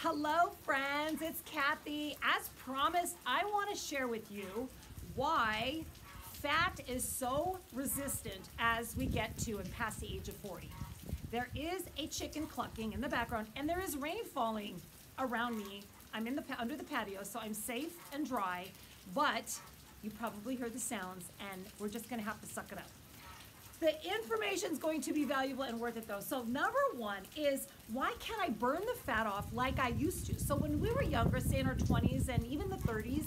Hello friends, it's Kathy. As promised, I want to share with you why fat is so resistant as we get to and past the age of 40. There is a chicken clucking in the background and there is rain falling around me. I'm under the patio, so I'm safe and dry, but you probably heard the sounds and we're just going to have to suck it up. The information is going to be valuable and worth it though. So number one is, why can't I burn the fat off like I used to? So when we were younger, say in our 20s and even the 30s,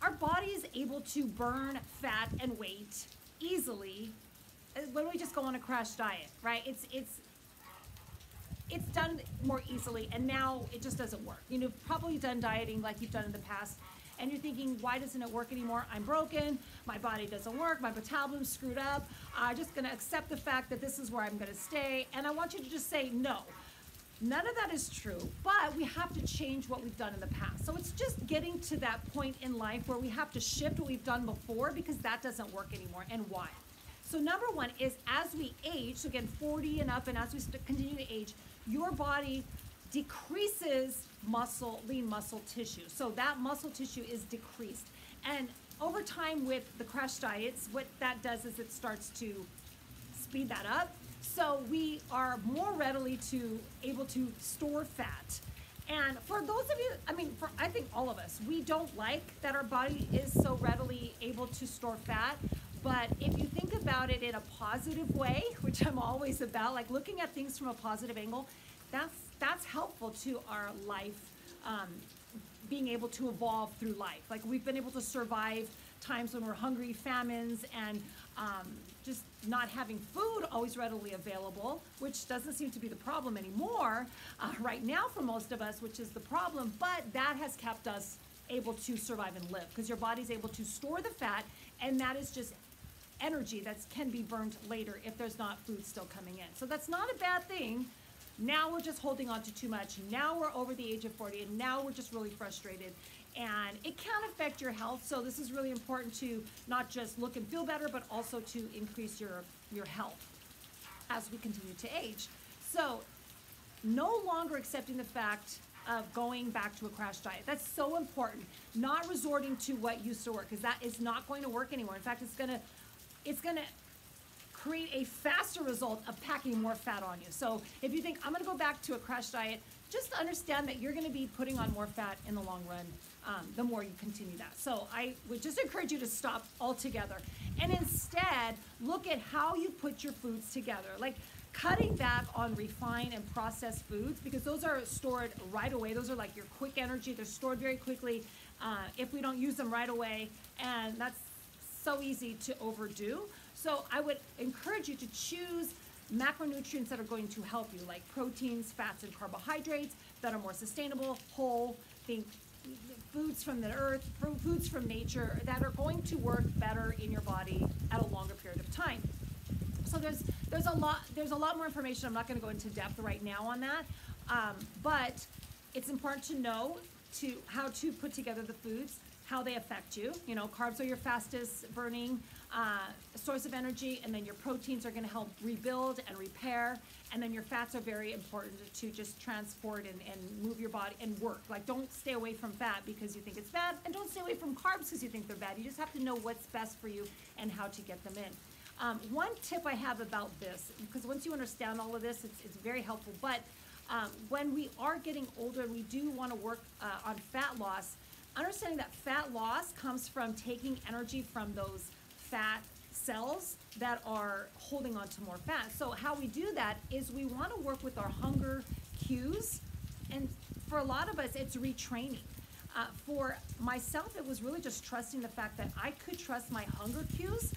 our body is able to burn fat and weight easily when we just go on a crash diet, right? It's done more easily, and now it just doesn't work. You've probably done dieting like you've done in the past, and you're thinking, why doesn't it work anymore? I'm broken, my body doesn't work, my metabolism's screwed up. I'm just gonna accept the fact that this is where I'm gonna stay, and I want you to just say no. None of that is true, but we have to change what we've done in the past. So it's just getting to that point in life where we have to shift what we've done before, because that doesn't work anymore. And why? So number one is, as we age, so again 40 and up, and as we continue to age, your body decreases lean muscle tissue. So that muscle tissue is decreased. And over time with the crash diets, what that does is it starts to speed that up. So we are more readily able to store fat. And for those of you, I think all of us, we don't like that our body is so readily able to store fat. But if you think about it in a positive way, which I'm always about, like looking at things from a positive angle, that's helpful to our life, being able to evolve through life. Like we've been able to survive times when we're hungry, famines, and just not having food always readily available, which doesn't seem to be the problem anymore right now for most of us, which is the problem. But that has kept us able to survive and live, because your body's able to store the fat, and that is just energy that can be burned later if there's not food still coming in. So that's not a bad thing. Now we're just holding on to too much. Now we're over the age of 40, and now we're just really frustrated. And it can affect your health, so this is really important to not just look and feel better, but also to increase your health as we continue to age. So no longer accepting the fact of going back to a crash diet. That's so important. Not resorting to what used to work, because that is not going to work anymore. In fact, it's gonna create a faster result of packing more fat on you. So if you think, I'm gonna go back to a crash diet, just understand that you're gonna be putting on more fat in the long run the more you continue that. So I would just encourage you to stop altogether and instead look at how you put your foods together. Like cutting back on refined and processed foods, because those are stored right away. Those are like your quick energy. They're stored very quickly if we don't use them right away, and that's so easy to overdo. So I would encourage you to choose macronutrients that are going to help you, like proteins, fats, and carbohydrates that are more sustainable, whole, foods from the earth, foods from nature that are going to work better in your body at a longer period of time. So there's a lot more information. I'm not going to go into depth right now on that, but it's important to know how to put together the foods, how they affect you. Carbs are your fastest burning source of energy, and then your proteins are going to help rebuild and repair, and then your fats are very important to just transport and move your body and work. Like, don't stay away from fat because you think it's bad, and don't stay away from carbs because you think they're bad. You just have to know what's best for you and how to get them in. One tip I have about this, because once you understand all of this, it's very helpful, but when we are getting older, we do want to work on fat loss. Understanding that fat loss comes from taking energy from those fat cells that are holding on to more fat. So how we do that is we want to work with our hunger cues, and for a lot of us, it's retraining. For myself, it was really just trusting the fact that I could trust my hunger cues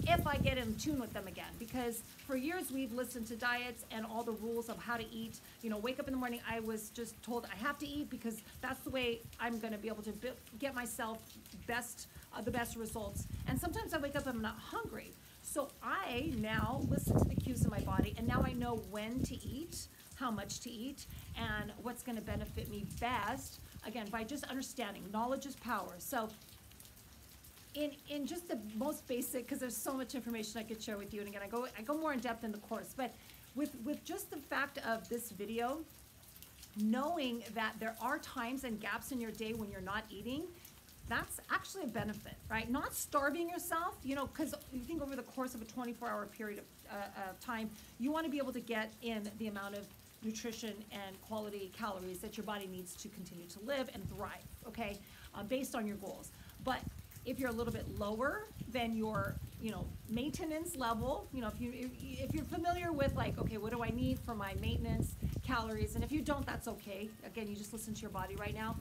if I get in tune with them again. Because for years we've listened to diets and all the rules of how to eat. Wake up in the morning, I was just told I have to eat because that's the way I'm going to be able to get myself the best results. And sometimes I wake up and I'm not hungry. So I now listen to the cues in my body, and now I know when to eat, how much to eat, and what's going to benefit me best. Again, by just understanding, knowledge is power. So in just the most basic, because there's so much information I could share with you, and again, I go more in depth in the course, but with just the fact of this video, knowing that there are times and gaps in your day when you're not eating, that's actually a benefit, right? Not starving yourself, you know, because you think over the course of a 24-hour period of time, you want to be able to get in the amount of nutrition and quality calories that your body needs to continue to live and thrive, okay, based on your goals. But if you're a little bit lower than your, you know, maintenance level, you know, if you're familiar with like, okay, what do I need for my maintenance calories? And if you don't, that's okay. Again, you just listen to your body right now.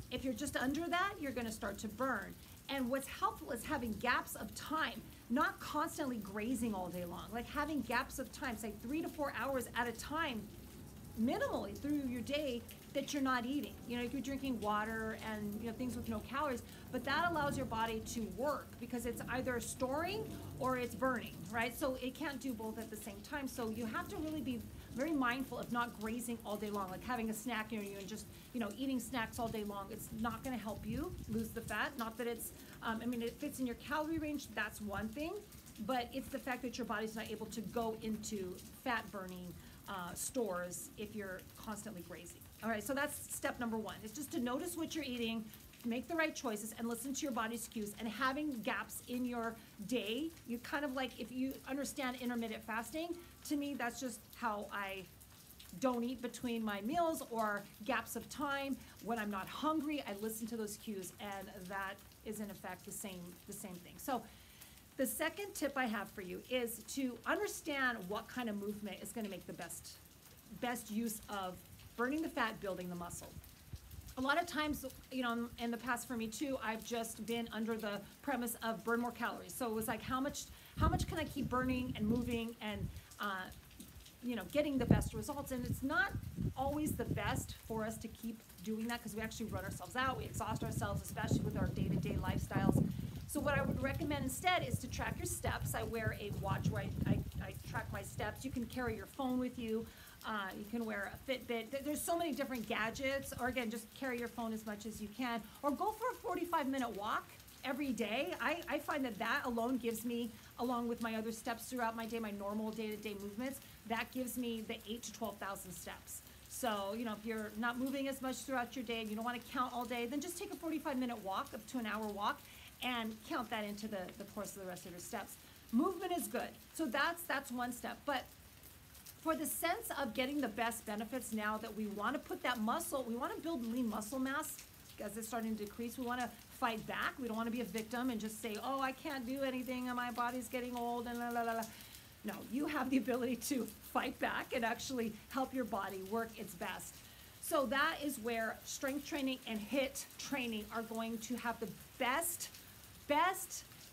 If you're just under that, you're going to start to burn. And what's helpful is having gaps of time, not constantly grazing all day long, like having gaps of time, say 3 to 4 hours at a time, minimally through your day, that you're not eating. You know, if you're drinking water and, you know, things with no calories, but that allows your body to work because it's either storing or it's burning, right? So it can't do both at the same time. So you have to really be very mindful of not grazing all day long, like having a snack near you and just, you know, eating snacks all day long. It's not going to help you lose the fat. Not that it's, I mean, it fits in your calorie range. That's one thing, but it's the fact that your body's not able to go into fat burning stores if you're constantly grazing. All right, so that's step number one. It's just to notice what you're eating, make the right choices, and listen to your body's cues. And having gaps in your day, you kind of like, if you understand intermittent fasting, to me, that's just how I don't eat between my meals or gaps of time. When I'm not hungry, I listen to those cues, and that is in effect the same thing. So the second tip I have for you is to understand what kind of movement is going to make the best use of burning the fat, building the muscle. A lot of times, you know, in the past for me too, I've just been under the premise of burn more calories. So it was like, how much can I keep burning and moving and, you know, getting the best results? And it's not always the best for us to keep doing that because we actually run ourselves out. We exhaust ourselves, especially with our day-to-day lifestyles. So what I would recommend instead is to track your steps. I wear a watch where I track my steps. You can carry your phone with you. You can wear a Fitbit. There's so many different gadgets. Or again, just carry your phone as much as you can. Or go for a 45-minute walk every day. I find that alone gives me, along with my other steps throughout my day, my normal day-to-day movements, that gives me the 8,000 to 12,000 steps. So, you know, if you're not moving as much throughout your day and you don't want to count all day, then just take a 45-minute walk up to an hour walk and count that into the course of the rest of your steps. Movement is good. So that's one step. But for the sense of getting the best benefits now that we want to put that muscle, we want to build lean muscle mass as it's starting to decrease. We want to fight back. We don't want to be a victim and just say, oh, I can't do anything and my body's getting old and la la la la. No, you have the ability to fight back and actually help your body work its best. So that is where strength training and HIIT training are going to have the best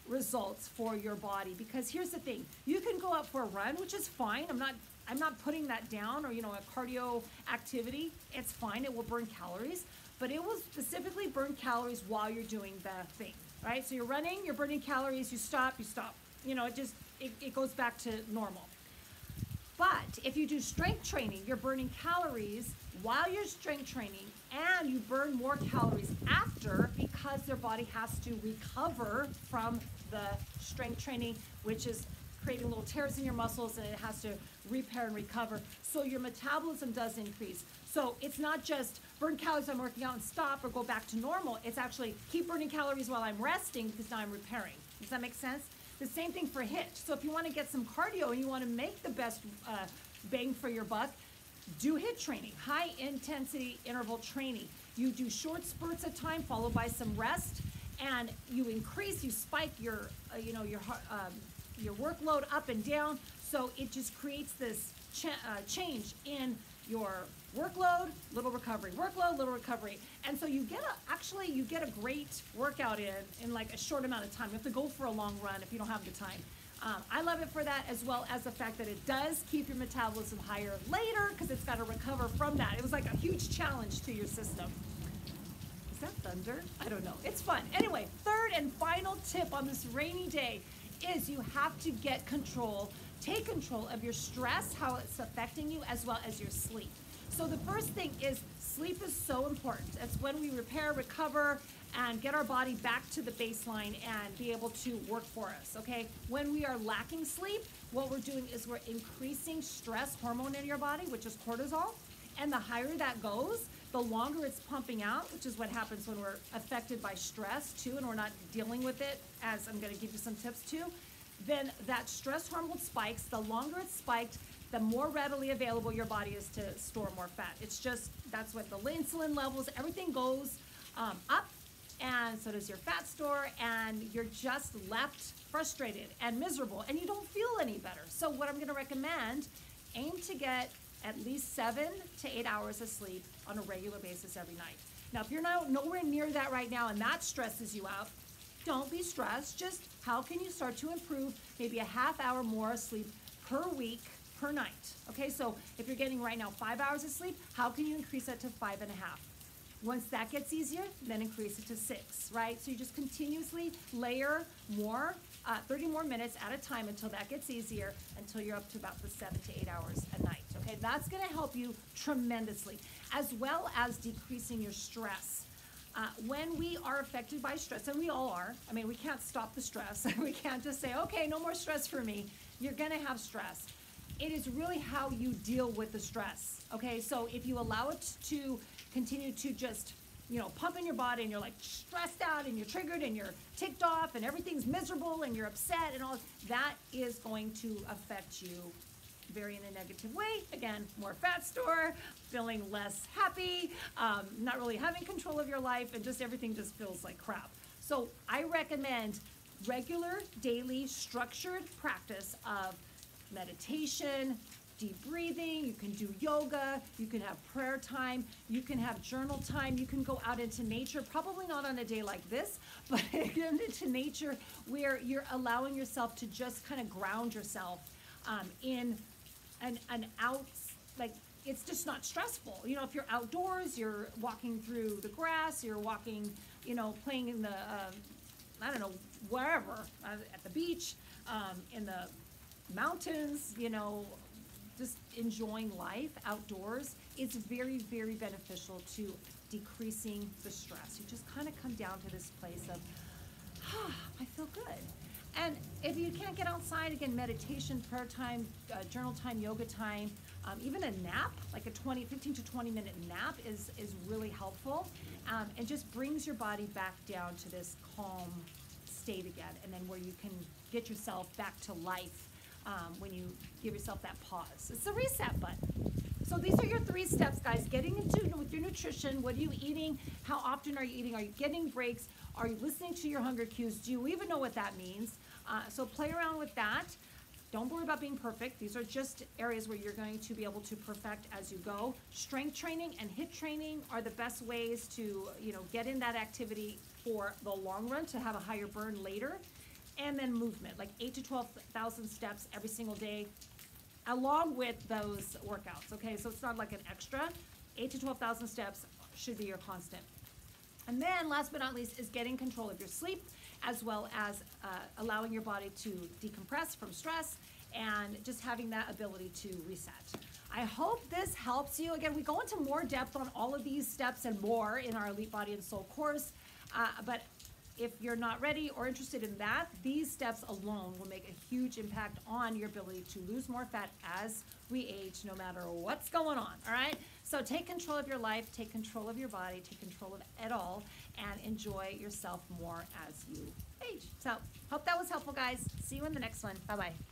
results for your body. Because here's the thing, you can go out for a run, which is fine. I'm not putting that down, or, you know, a cardio activity. It's fine, it will burn calories, but it will specifically burn calories while you're doing the thing, right? So you're running, you're burning calories, you stop. You know, it goes back to normal. But if you do strength training, you're burning calories while you're strength training, and you burn more calories after because their body has to recover from the strength training, which is creating little tears in your muscles, and it has to repair and recover. So your metabolism does increase. So it's not just burn calories while I'm working out and stop or go back to normal. It's actually keep burning calories while I'm resting because now I'm repairing. Does that make sense? The same thing for HIIT. So if you want to get some cardio and you want to make the best bang for your buck, do HIIT training, high intensity interval training. You do short spurts of time followed by some rest, and you spike your your workload up and down. So it just creates this change in your workload, little recovery, workload, little recovery. And so you get a great workout in like a short amount of time. You have to go for a long run if you don't have the time. I love it for that, as well as the fact that it does keep your metabolism higher later because it's got to recover from that. It was like a huge challenge to your system. Is that thunder? I don't know. It's fun. Anyway, third and final tip on this rainy day is you have to take control of your stress, how it's affecting you, as well as your sleep. So the first thing is sleep is so important. It's when we repair, recover, and get our body back to the baseline and be able to work for us, okay? When we are lacking sleep, what we're doing is we're increasing stress hormone in your body, which is cortisol, And the higher that goes, the longer it's pumping out, which is what happens when we're affected by stress too, and we're not dealing with it, as I'm gonna give you some tips too. Then that stress hormone spikes. The longer it's spiked, the more readily available your body is to store more fat. It's just, that's what the insulin levels, everything goes up, and so does your fat store, and you're just left frustrated and miserable, and you don't feel any better. So what I'm gonna recommend, aim to get at least 7 to 8 hours of sleep on a regular basis every night. Now, if you're nowhere near that right now and that stresses you out, don't be stressed. Just how can you start to improve maybe a half hour more sleep per week, per night? Okay, so if you're getting right now 5 hours of sleep, how can you increase that to 5.5? Once that gets easier, then increase it to 6, right? So you just continuously layer more, 30 more minutes at a time until that gets easier, until you're up to about the 7 to 8 hours a night, okay? That's gonna help you tremendously, as well as decreasing your stress. When we are affected by stress, and we all are, I mean, we can't stop the stress. We can't just say, okay, no more stress for me. You're gonna have stress. It is really how you deal with the stress, okay? So if you allow it to continue to just, you know, pump in your body, and you're like stressed out and you're triggered and you're ticked off and everything's miserable and you're upset and all, that is going to affect you very in a negative way. Again, more fat store, feeling less happy, not really having control of your life, and just everything just feels like crap. So I recommend regular, daily, structured practice of meditation, deep breathing. You can do yoga, you can have prayer time, you can have journal time, you can go out into nature, probably not on a day like this, but into nature where you're allowing yourself to just kind of ground yourself in an out, like, it's just not stressful. You know, if you're outdoors, you're walking through the grass, you're walking, you know, playing in the, I don't know, wherever, at the beach, in the mountains, you know, just enjoying life outdoors, it's very, very beneficial to decreasing the stress. You just kind of come down to this place of, I feel good. And if you can't get outside, again, meditation, prayer time, journal time, yoga time, even a nap, like a 15 to 20 minute nap is really helpful, and just brings your body back down to this calm state again, and then where you can get yourself back to life when you give yourself that pause. It's a reset button. So these are your 3 steps, guys. Getting into with your nutrition. What are you eating? How often are you eating? Are you getting breaks? Are you listening to your hunger cues? Do you even know what that means? So play around with that. Don't worry about being perfect. These are just areas where you're going to be able to perfect as you go. Strength training and HIIT training are the best ways to, you know, get in that activity for the long run to have a higher burn later. And then movement, like 8 to 12,000 steps every single day, along with those workouts, okay? So it's not like an extra. 8 to 12,000 steps should be your constant. And then last but not least is getting control of your sleep, as well as allowing your body to decompress from stress and just having that ability to reset. I hope this helps you. Again, we go into more depth on all of these steps and more in our Elite Body and Soul course, but if you're not ready or interested in that, these steps alone will make a huge impact on your ability to lose more fat as we age, no matter what's going on, all right? So take control of your life, take control of your body, take control of it all, and enjoy yourself more as you age. So hope that was helpful, guys. See you in the next one. Bye-bye.